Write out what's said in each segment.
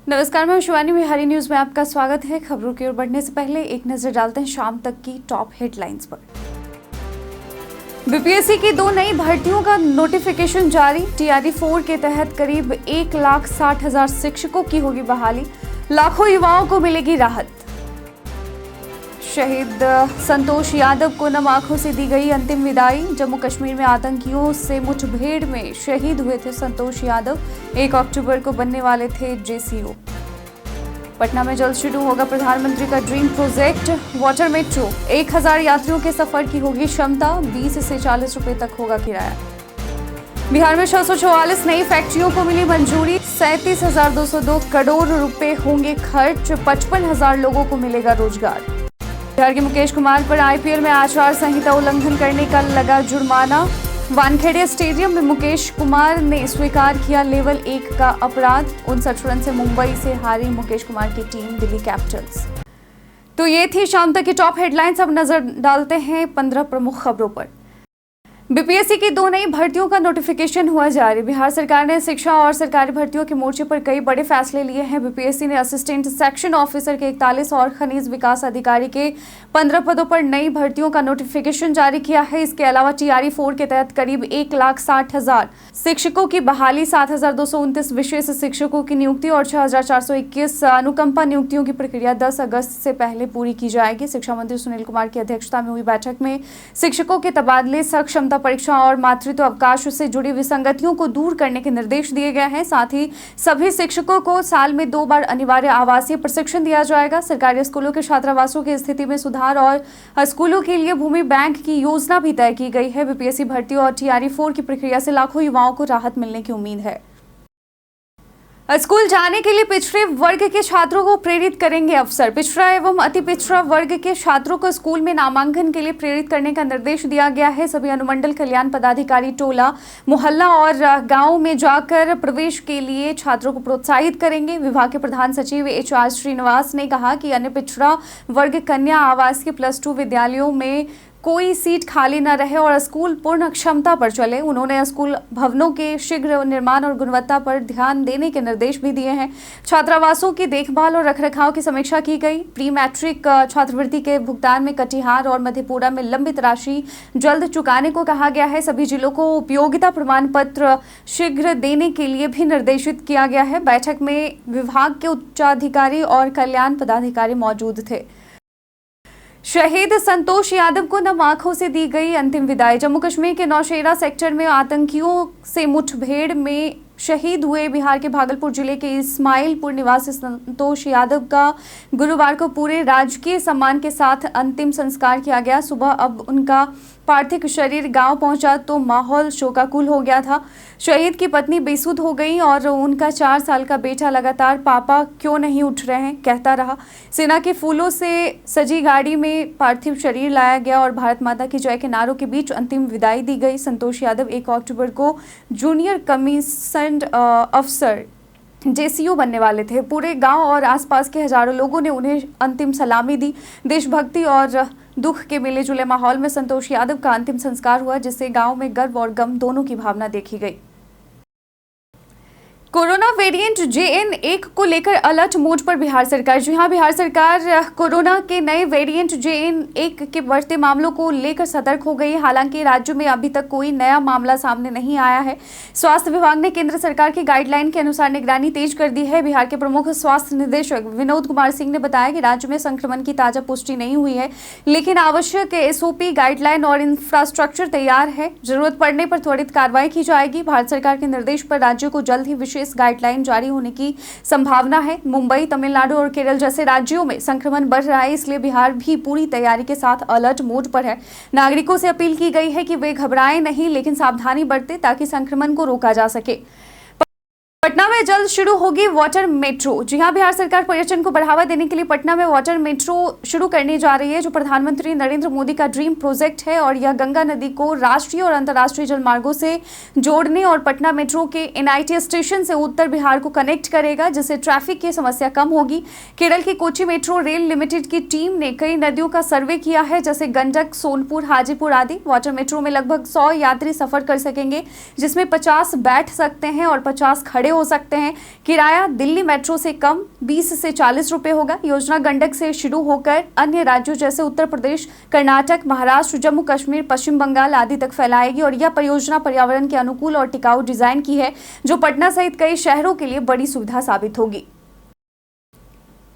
नमस्कार, मैं शिवानी बिहारी न्यूज में आपका स्वागत है। खबरों की ओर बढ़ने से पहले एक नजर डालते हैं शाम तक की टॉप हेडलाइंस पर। बीपीएससी की 2 नई भर्तियों का नोटिफिकेशन जारी। टीआरई 4 के तहत करीब 1,60,000 शिक्षकों की होगी बहाली। लाखों युवाओं को मिलेगी राहत। शहीद संतोष यादव को नम आंखों से दी गई अंतिम विदाई। जम्मू कश्मीर में आतंकियों से मुठभेड़ में शहीद हुए थे संतोष यादव। 1 अक्टूबर को बनने वाले थे जेसीओ। पटना में जल्द शुरू होगा प्रधानमंत्री का ड्रीम प्रोजेक्ट वाटर मेट्रो। 1000 यात्रियों के सफर की होगी क्षमता। 20 से 40 रुपए तक होगा किराया। बिहार में 644 नई फैक्ट्रियों को मिली मंजूरी। 37,202 करोड़ रुपए होंगे खर्च। 55,000 लोगों को मिलेगा रोजगार। बिहार के मुकेश कुमार पर आईपीएल में आचार संहिता उल्लंघन करने का लगा जुर्माना। वानखेड़े स्टेडियम में मुकेश कुमार ने स्वीकार किया लेवल 1 का अपराध। 59 रन से मुंबई से हारी मुकेश कुमार की टीम दिल्ली कैपिटल्स। तो ये थी शाम तक की टॉप हेडलाइंस। अब नजर डालते हैं 15 प्रमुख खबरों पर। बीपीएससी की 2 नई भर्तियों का नोटिफिकेशन हुआ जारी। बिहार सरकार ने शिक्षा और सरकारी भर्तियों के मोर्चे पर कई बड़े फैसले लिए हैं। बीपीएससी ने असिस्टेंट सेक्शन ऑफिसर के 41 और खनिज विकास अधिकारी के 15 पदों पर नई भर्तियों का नोटिफिकेशन जारी किया है। इसके अलावा टीआरई 4 के तहत करीब 1,60,000 शिक्षकों की बहाली, 7,229 विशेष शिक्षकों की नियुक्ति और 6,421 अनुकंपा नियुक्तियों की प्रक्रिया 10 अगस्त से पहले पूरी की जाएगी। शिक्षा मंत्री सुनील कुमार की अध्यक्षता में हुई बैठक में शिक्षकों के तबादले, सक्षमता परीक्षा और मातृत्व अवकाश से जुड़ी विसंगतियों को दूर करने के निर्देश दिए गए हैं। साथ ही सभी शिक्षकों को साल में 2 बार अनिवार्य आवासीय प्रशिक्षण दिया जाएगा। सरकारी स्कूलों के छात्रावासों की स्थिति में सुधार और स्कूलों के लिए भूमि बैंक की योजना भी तय की गई है। बीपीएससी भर्ती और टीआरई 4 की प्रक्रिया से लाखों युवाओं को राहत मिलने की उम्मीद है। स्कूल जाने के लिए पिछड़े वर्ग के छात्रों को प्रेरित करेंगे अफसर। पिछड़ा एवं अति पिछड़ा वर्ग के छात्रों को स्कूल में नामांकन के लिए प्रेरित करने का निर्देश दिया गया है। सभी अनुमंडल कल्याण पदाधिकारी टोला, मोहल्ला और गांव में जाकर प्रवेश के लिए छात्रों को प्रोत्साहित करेंगे। विभाग के प्रधान सचिव HR श्रीनिवास ने कहा कि अन्य पिछड़ा वर्ग कन्या आवासीय +2 विद्यालयों में कोई सीट खाली न रहे और स्कूल पूर्ण क्षमता पर चले। उन्होंने स्कूल भवनों के शीघ्र निर्माण और गुणवत्ता पर ध्यान देने के निर्देश भी दिए हैं। छात्रावासों की देखभाल और रखरखाव की समीक्षा की गई। प्री मैट्रिक छात्रवृत्ति के भुगतान में कटिहार और मधेपुरा में लंबित राशि जल्द चुकाने को कहा गया है। सभी जिलों को उपयोगिता प्रमाण पत्र शीघ्र देने के लिए भी निर्देशित किया गया है। बैठक में विभाग के उच्चाधिकारी और कल्याण पदाधिकारी मौजूद थे। शहीद संतोष यादव को नम आंखों से दी गई अंतिम विदाई। जम्मू कश्मीर के नौशेरा सेक्टर में आतंकियों से मुठभेड़ में शहीद हुए बिहार के भागलपुर जिले के इस्माइलपुर निवासी संतोष यादव का गुरुवार को पूरे राजकीय सम्मान के साथ अंतिम संस्कार किया गया। सुबह अब उनका पार्थिव शरीर गांव पहुंचा तो माहौल शोकाकुल हो गया था। शहीद की पत्नी बेसुध हो गई और उनका 4 साल का बेटा लगातार पापा क्यों नहीं उठ रहे हैं कहता रहा। सेना के फूलों से सजी गाड़ी में पार्थिव शरीर लाया गया और भारत माता की जय के नारों के बीच अंतिम विदाई दी गई। संतोष यादव 1 अक्टूबर को जूनियर कमीशन्ड अफसर जेसीओ बनने वाले थे। पूरे गांव और आसपास के हजारों लोगों ने उन्हें अंतिम सलामी दी। देशभक्ति और दुख के मिले जुले माहौल में संतोष यादव का अंतिम संस्कार हुआ, जिससे गांव में गर्व और गम दोनों की भावना देखी गई। कोरोना वेरिएंट JN1 को लेकर अलर्ट मोड पर बिहार सरकार। जी हां, बिहार सरकार कोरोना के नए वेरिएंट JN1 के बढ़ते मामलों को लेकर सतर्क हो गई है। हालांकि राज्य में अभी तक कोई नया मामला सामने नहीं आया है। स्वास्थ्य विभाग ने केंद्र सरकार की गाइडलाइन के अनुसार निगरानी तेज कर दी है। बिहार के प्रमुख स्वास्थ्य निदेशक विनोद कुमार सिंह ने बताया कि राज्य में संक्रमण की ताजा पुष्टि नहीं हुई है, लेकिन आवश्यक SOP, गाइडलाइन और इंफ्रास्ट्रक्चर तैयार है। जरूरत पड़ने पर त्वरित कार्रवाई की जाएगी। भारत सरकार के निर्देश पर राज्यों को जल्द ही विशेष गाइडलाइन जारी होने की संभावना है। मुंबई, तमिलनाडु और केरल जैसे राज्यों में संक्रमण बढ़ रहा है, इसलिए बिहार भी पूरी तैयारी के साथ अलर्ट मोड पर है। नागरिकों से अपील की गई है कि वे घबराएं नहीं, लेकिन सावधानी बरतें ताकि संक्रमण को रोका जा सके। पटना में जल्द शुरू होगी वाटर मेट्रो। जी हां, बिहार सरकार पर्यटन को बढ़ावा देने के लिए पटना में वाटर मेट्रो शुरू करने जा रही है, जो प्रधानमंत्री नरेंद्र मोदी का ड्रीम प्रोजेक्ट है और यह गंगा नदी को राष्ट्रीय और अंतर्राष्ट्रीय जल मार्गों से जोड़ने और पटना मेट्रो के NIT स्टेशन से उत्तर बिहार को कनेक्ट करेगा, जिससे ट्रैफिक की समस्या कम होगी। केरल की कोची मेट्रो रेल लिमिटेड की टीम ने कई नदियों का सर्वे किया है, जैसे गंडक, सोनपुर, हाजीपुर आदि। वाटर मेट्रो में लगभग 100 यात्री सफर कर सकेंगे, जिसमें 50 बैठ सकते हैं और 50 खड़े हो हो सकते हैं। किराया दिल्ली मेट्रो से कम 20 से 40 रुपए होगा। योजना गंडक से शुरू होकर अन्य राज्यों जैसे उत्तर प्रदेश, कर्नाटक, महाराष्ट्र, जम्मू कश्मीर, पश्चिम बंगाल आदि तक फैलाएगी और यह परियोजना पर्यावरण के अनुकूल और टिकाऊ डिजाइन की है, जो पटना सहित कई शहरों के लिए बड़ी सुविधा साबित होगी।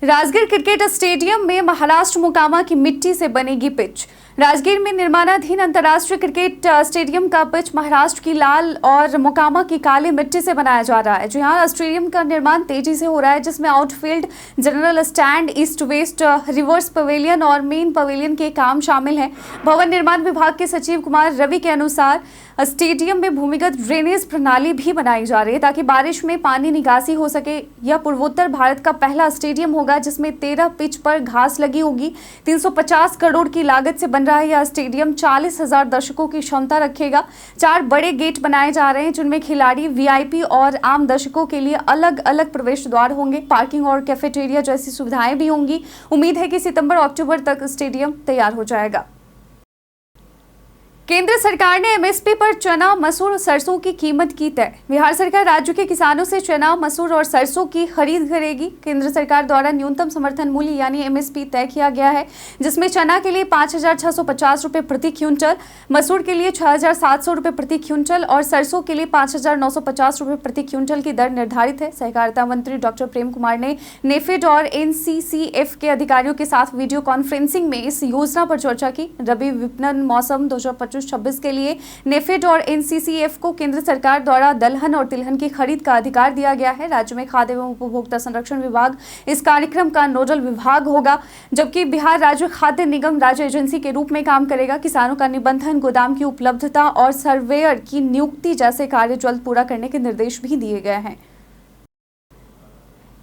राजगीर क्रिकेट स्टेडियम में महाराष्ट्र मोकामा की मिट्टी से बनेगी पिच। राजगीर में निर्माणाधीन अंतर्राष्ट्रीय क्रिकेट स्टेडियम का पिच महाराष्ट्र की लाल और मोकामा की काली मिट्टी से बनाया जा रहा है। जहां स्टेडियम का निर्माण तेजी से हो रहा है, जिसमें outfield, general stand, east west, reverse pavilion और मेन पवेलियन के काम शामिल हैं। भवन निर्माण विभाग के सचिव कुमार रवि के अनुसार स्टेडियम में भूमिगत ड्रेनेज प्रणाली भी बनाई जा रही है ताकि बारिश में पानी निकासी हो सके। यह पूर्वोत्तर भारत का पहला स्टेडियम होगा जिसमें 13 पिच पर घास लगी होगी। 350 करोड़ की लागत से बन रहा है यह स्टेडियम 40,000 दर्शकों की क्षमता रखेगा। 4 बड़े गेट बनाए जा रहे हैं जिनमें खिलाड़ी, वीआईपी और आम दर्शकों के लिए अलग अलग प्रवेश द्वार होंगे। पार्किंग और कैफेटेरिया जैसी सुविधाएं भी होंगी। उम्मीद है कि सितंबर-अक्टूबर तक स्टेडियम तैयार हो जाएगा। केंद्र सरकार ने एमएसपी पर चना, मसूर, सरसों की कीमत की तय। बिहार सरकार राज्य के किसानों से चना, मसूर और सरसों की खरीद करेगी। केंद्र सरकार द्वारा न्यूनतम समर्थन मूल्य यानी एमएसपी तय किया गया है, जिसमें चना के लिए 5,650 रुपये प्रति क्विंटल, मसूर के लिए 6,700 रुपये प्रति क्विंटल और सरसों के लिए 5,950 रुपये प्रति क्विंटल की दर निर्धारित है। सहकारिता मंत्री डॉक्टर प्रेम कुमार ने नेफेड और एनसीसीएफ के अधिकारियों के साथ वीडियो कॉन्फ्रेंसिंग में इस योजना पर चर्चा की। रबी विपणन मौसम 2025-26 के लिए नेफेड और एनसीसीएफ को केंद्र सरकार द्वारा दलहन और तिलहन की खरीद का अधिकार दिया गया है। राज्य में खाद्य एवं उपभोक्ता संरक्षण विभाग इस कार्यक्रम का नोडल विभाग होगा, जबकि बिहार राज्य खाद्य निगम राज्य एजेंसी के रूप में काम करेगा। किसानों का निबंधन, गोदाम की उपलब्धता और सर्वेयर की नियुक्ति जैसे कार्य जल्द पूरा करने के निर्देश भी दिए गए हैं।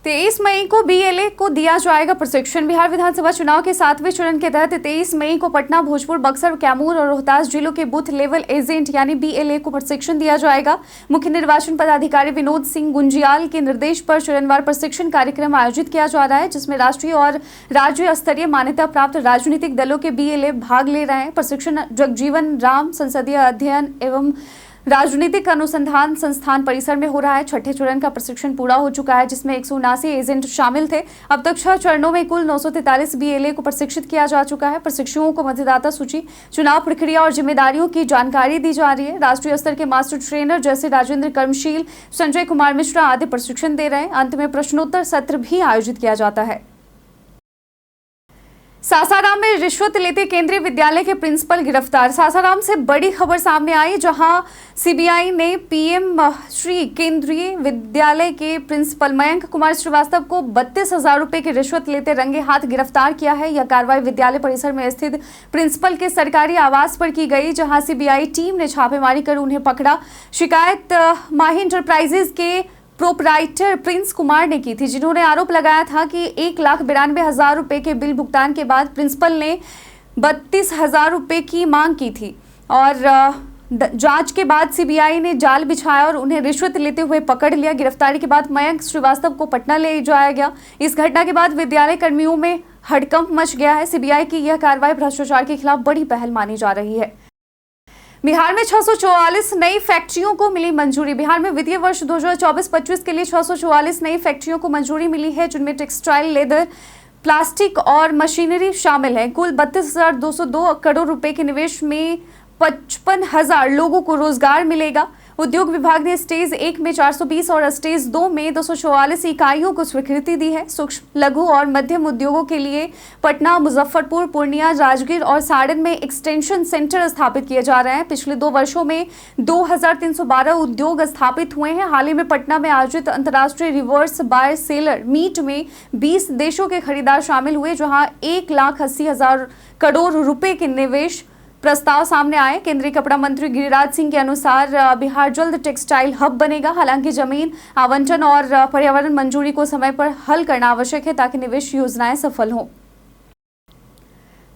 23 मई को बीएलए को दिया जाएगा प्रशिक्षण। बिहार विधानसभा चुनाव के 7वें चरण के तहत 23 मई को पटना, भोजपुर, बक्सर, कैमूर और रोहतास जिलों के बूथ लेवल एजेंट यानी बीएलए को प्रशिक्षण दिया जाएगा। मुख्य निर्वाचन पदाधिकारी विनोद सिंह गुंजियाल के निर्देश पर चरणवार प्रशिक्षण कार्यक्रम आयोजित किया जा रहा है, जिसमें राष्ट्रीय और राज्य स्तरीय मान्यता प्राप्त राजनीतिक दलों के बीएलए भाग ले रहे हैं। प्रशिक्षण जगजीवन राम संसदीय अध्ययन एवं राजनीतिक अनुसंधान संस्थान परिसर में हो रहा है। छठे चरण का प्रशिक्षण पूरा हो चुका है, जिसमें 179 एजेंट शामिल थे। अब तक 6 चरणों में कुल 943 बीएलए को प्रशिक्षित किया जा चुका है। प्रशिक्षुओं को मतदाता सूची, चुनाव प्रक्रिया और जिम्मेदारियों की जानकारी दी जा रही है। राष्ट्रीय स्तर के मास्टर ट्रेनर जैसे राजेंद्र कर्मशील, संजय कुमार मिश्रा आदि प्रशिक्षण दे रहे हैं। अंत में प्रश्नोत्तर सत्र भी आयोजित किया जाता है। सासाराम में रिश्वत लेते केंद्रीय विद्यालय के प्रिंसिपल गिरफ्तार। सासाराम से बड़ी खबर सामने आई, जहां सीबीआई ने पीएम श्री केंद्रीय विद्यालय के प्रिंसिपल मयंक कुमार श्रीवास्तव को 32,000 रुपए की रिश्वत लेते रंगे हाथ गिरफ्तार किया है। यह कार्रवाई विद्यालय परिसर में स्थित प्रिंसिपल के सरकारी आवास पर की गई, जहां सीबीआई टीम ने छापेमारी कर उन्हें पकड़ा। शिकायत माही इंटरप्राइजेज के प्रोपराइटर प्रिंस कुमार ने की थी, जिन्होंने आरोप लगाया था कि 1,92,000 रुपए के बिल भुगतान के बाद प्रिंसिपल ने 32,000 रुपए की मांग की थी और जांच के बाद सीबीआई ने जाल बिछाया और उन्हें रिश्वत लेते हुए पकड़ लिया। गिरफ्तारी के बाद मयंक श्रीवास्तव को पटना ले जाया गया। इस घटना के बाद विद्यालय कर्मियों में हड़कंप मच गया है। सीबीआई की यह कार्रवाई भ्रष्टाचार के खिलाफ बड़ी पहल मानी जा रही है। बिहार में 644 नई फैक्ट्रियों को मिली मंजूरी। बिहार में वित्तीय वर्ष 2024-25 के लिए 644 नई फैक्ट्रियों को मंजूरी मिली है, जिनमें टेक्सटाइल, लेदर, प्लास्टिक और मशीनरी शामिल है। कुल 32,202 करोड़ रुपए के निवेश में 55,000 लोगों को रोजगार मिलेगा। उद्योग विभाग ने स्टेज 1 में 420 और स्टेज 2 में 244 इकाइयों को स्वीकृति दी है। सूक्ष्म, लघु और मध्यम उद्योगों के लिए पटना, मुजफ्फरपुर, पूर्णिया, राजगीर और सारण में एक्सटेंशन सेंटर स्थापित किए जा रहे हैं। पिछले 2 वर्षों में 2,312 उद्योग स्थापित हुए हैं। हाल ही में पटना में आयोजित अंतर्राष्ट्रीय रिवर्स बायर सेलर मीट में 20 देशों के खरीदार शामिल हुए, जहां 1,80,000 करोड़ रुपए के निवेश प्रस्ताव सामने आए। केंद्रीय कपड़ा मंत्री गिरिराज सिंह के अनुसार बिहार जल्द टेक्सटाइल हब बनेगा। हालांकि जमीन आवंटन और पर्यावरण मंजूरी को समय पर हल करना आवश्यक है ताकि निवेश योजनाएं सफल हों।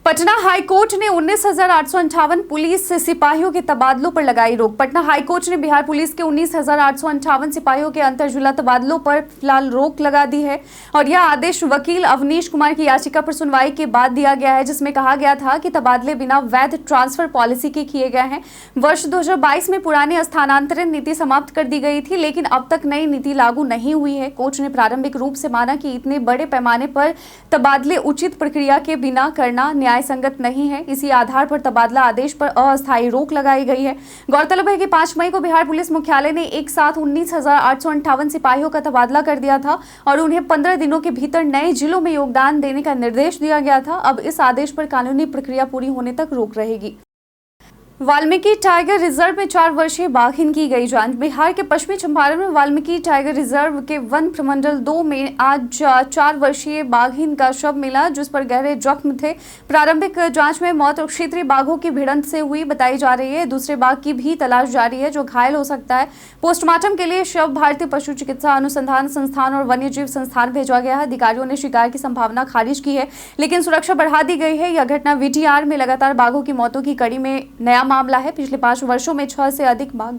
पटना हाईकोर्ट ने 19,858 पुलिस सिपाहियों के तबादलों पर लगाई रोक। पटना हाईकोर्ट ने बिहार पुलिस के 19,858 सिपाहियों के अंतर जिला तबादलों पर फिलहाल रोक लगा दी है और यह आदेश वकील अवनीश कुमार की याचिका पर सुनवाई के बाद दिया गया है, जिसमें कहा गया था कि तबादले बिना वैध ट्रांसफर पॉलिसी के किए गए हैं। वर्ष 2022 में पुरानी स्थानांतरण नीति समाप्त कर दी गई थी, लेकिन अब तक नई नीति लागू नहीं हुई है। कोर्ट ने प्रारंभिक रूप से माना कि इतने बड़े पैमाने पर तबादले उचित प्रक्रिया के बिना करना न्याय संगत नहीं है। इसी आधार पर तबादला आदेश पर अस्थायी रोक लगाई गई है। गौरतलब है कि 5 मई को बिहार पुलिस मुख्यालय ने एक साथ 19,858 सिपाहियों का तबादला कर दिया था और उन्हें 15 दिनों के भीतर नए जिलों में योगदान देने का निर्देश दिया गया था। अब इस आदेश पर कानूनी प्रक्रिया पूरी होने तक रोक रहेगी। वाल्मीकि टाइगर रिजर्व में 4 वर्षीय बाघिन की गई जान। बिहार के पश्चिमी चंपारण में वाल्मीकि टाइगर रिजर्व के वन प्रमंडल 2 में आज 4 वर्षीय बाघिन का शव मिला, जिस पर गहरे जख्म थे। प्रारंभिक जांच में मौत क्षेत्रीय बाघों की भिड़ंत से हुई बताई जा रही है। दूसरे बाघ की भी तलाश जारी है, जो घायल हो सकता है। पोस्टमार्टम के लिए शव भारतीय पशु चिकित्सा अनुसंधान संस्थान और वन्य जीव संस्थान भेजा गया है। अधिकारियों ने शिकार की संभावना खारिज की है, लेकिन सुरक्षा बढ़ा दी गई है। यह घटना वीटीआर में लगातार बाघों की मौतों की कड़ी में नया मामला है। पिछले 5 वर्षों में 6 से अधिक बाघ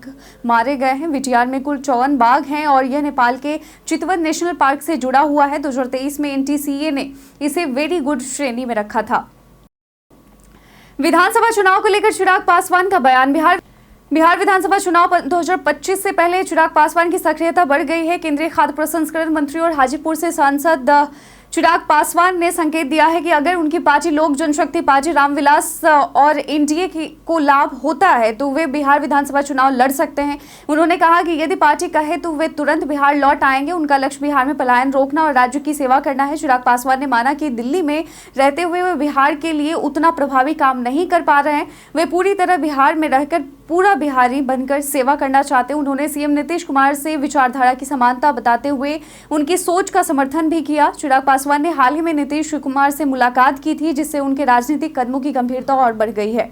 मारे गए हैं। वीटीआर में कुल 54 बाघ हैं और यह नेपाल के चितवन नेशनल पार्क से जुड़ा हुआ है। 2023 में एनटीसीए ने इसे वेरी गुड श्रेणी में रखा था। विधानसभा चुनाव को लेकर चिराग पासवान का बयान। बिहार विधानसभा चुनाव 2025 से पहले चिराग पासवान की सक्रियता बढ़ गई है। केंद्रीय खाद्य प्रसंस्करण मंत्री और हाजीपुर से सांसद चिराग पासवान ने संकेत दिया है कि अगर उनकी पार्टी लोक जनशक्ति पार्टी रामविलास और एनडीए को लाभ होता है तो वे बिहार विधानसभा चुनाव लड़ सकते हैं। उन्होंने कहा कि यदि पार्टी कहे तो वे तुरंत बिहार लौट आएंगे। उनका लक्ष्य बिहार में पलायन रोकना और राज्य की सेवा करना है। चिराग पासवान ने माना कि दिल्ली में रहते हुए वे बिहार के लिए उतना प्रभावी काम नहीं कर पा रहे हैं। वे पूरी तरह बिहार में रहकर पूरा बिहारी बनकर सेवा करना चाहते हैं। उन्होंने सीएम नीतीश कुमार से विचारधारा की समानता बताते हुए उनकी सोच का समर्थन भी किया। चिराग पासवान ने हाल ही में नीतीश कुमार से मुलाकात की थी, जिससे उनके राजनीतिक कदमों की गंभीरता और बढ़ गई है।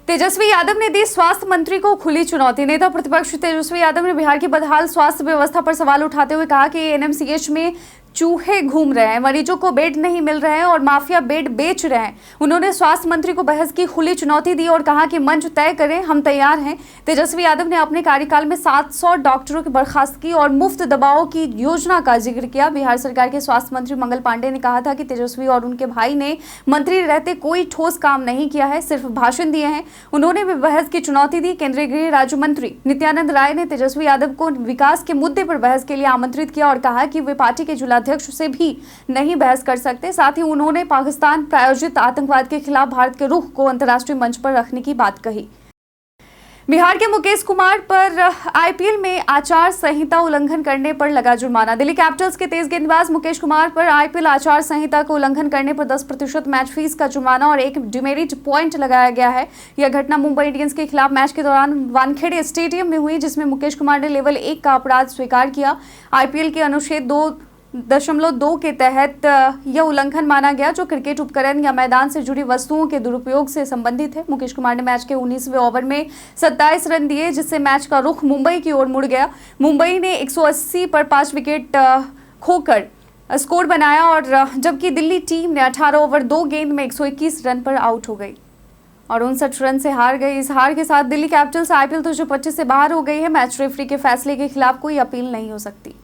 तेजस्वी यादव ने दी स्वास्थ्य मंत्री को खुली चुनौती। नेता प्रतिपक्ष तेजस्वी यादव ने बिहार की बदहाल स्वास्थ्य व्यवस्था पर सवाल उठाते हुए कहा कि एनएमसीएच में चूहे घूम रहे हैं, मरीजों को बेड नहीं मिल रहे हैं और माफिया बेड बेच रहे हैं। उन्होंने स्वास्थ्य मंत्री को बहस की खुली चुनौती दी और कहा कि मंच तय करें, हम तैयार हैं। तेजस्वी यादव ने अपने कार्यकाल में 700 डॉक्टरों की बर्खास्तगी और मुफ्त दवाओं की योजना का जिक्र किया। बिहार सरकार के स्वास्थ्य मंत्री मंगल पांडे ने कहा था कि तेजस्वी और उनके भाई ने मंत्री रहते कोई ठोस काम नहीं किया है, सिर्फ भाषण दिए हैं। उन्होंने भी बहस की चुनौती दी। केंद्रीय गृह राज्य मंत्री नित्यानंद राय ने तेजस्वी यादव को विकास के मुद्दे पर बहस के लिए आमंत्रित किया और कहा कि वे पार्टी के जिलाध्यक्ष से भी नहीं बहस कर सकते। साथ ही उन्होंने पाकिस्तान प्रायोजित आतंकवाद के खिलाफ भारत के रुख को अंतर्राष्ट्रीय मंच पर रखने की बात कही। बिहार के मुकेश कुमार पर आईपीएल में आचार संहिता उल्लंघन करने पर लगा जुर्माना। दिल्ली कैपिटल्स के तेज गेंदबाज मुकेश कुमार पर आईपीएल आचार संहिता को उल्लंघन करने पर 10% मैच फीस का जुर्माना और 1 डिमेरिट पॉइंट लगाया गया है। यह घटना मुंबई इंडियंस के खिलाफ मैच के दौरान वानखेड़े स्टेडियम में हुई, जिसमें मुकेश कुमार ने लेवल 1 का अपराध स्वीकार किया। आईपीएल के अनुच्छेद 2.2 के तहत यह उल्लंघन माना गया, जो क्रिकेट उपकरण या मैदान से जुड़ी वस्तुओं के दुरुपयोग से संबंधित है। मुकेश कुमार ने मैच के 19वें ओवर में 27 रन दिए, जिससे मैच का रुख मुंबई की ओर मुड़ गया। मुंबई ने 180 पर 5 विकेट खोकर स्कोर बनाया और जबकि दिल्ली टीम ने 18 ओवर 2 गेंद में 121 रन पर आउट हो गई और 59 रन से हार गई। इस हार के साथ दिल्ली कैपिटल्स आईपीएल 2025 से बाहर हो गई है। मैच रेफरी के फैसले के खिलाफ कोई अपील नहीं हो सकती।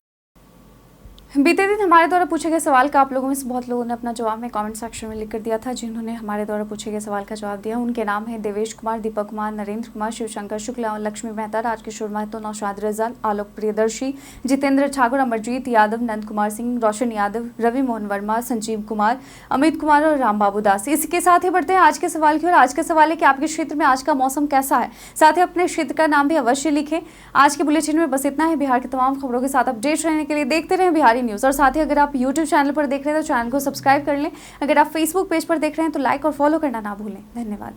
बीते दिन हमारे द्वारा पूछे गए सवाल का आप लोगों में से बहुत लोगों ने अपना जवाब में कमेंट सेक्शन में लिख कर दिया था। जिन्होंने हमारे द्वारा पूछे गए सवाल का जवाब दिया उनके नाम है देवेश कुमार, दीपक कुमार, नरेंद्र कुमार, शिवशंकर शुक्ला, लक्ष्मी मेहता, राजकिशोर महतो, नौशाद रजा, आलोक प्रियदर्शी, जितेंद्र ठाकुर, अमरजीत यादव, नंद कुमार सिंह, रोशन यादव, रवि मोहन वर्मा, संजीव कुमार, अमित कुमार और राम बाबू दास। इसके साथ ही बढ़ते हैं आज के सवाल की ओर। आज का सवाल है कि आपके क्षेत्र में आज का मौसम कैसा है। साथ ही अपने क्षेत्र का नाम भी अवश्य लिखें। आज के बुलेटिन में बस इतना है। बिहार की तमाम खबरों के साथ अपडेट रहने के लिए देखते रहें बिहारी न्यूज़। और साथ ही अगर आप YouTube चैनल पर देख रहे हैं तो चैनल को सब्सक्राइब कर लें। अगर आप Facebook पेज पर देख रहे हैं तो लाइक और फॉलो करना ना भूलें। धन्यवाद।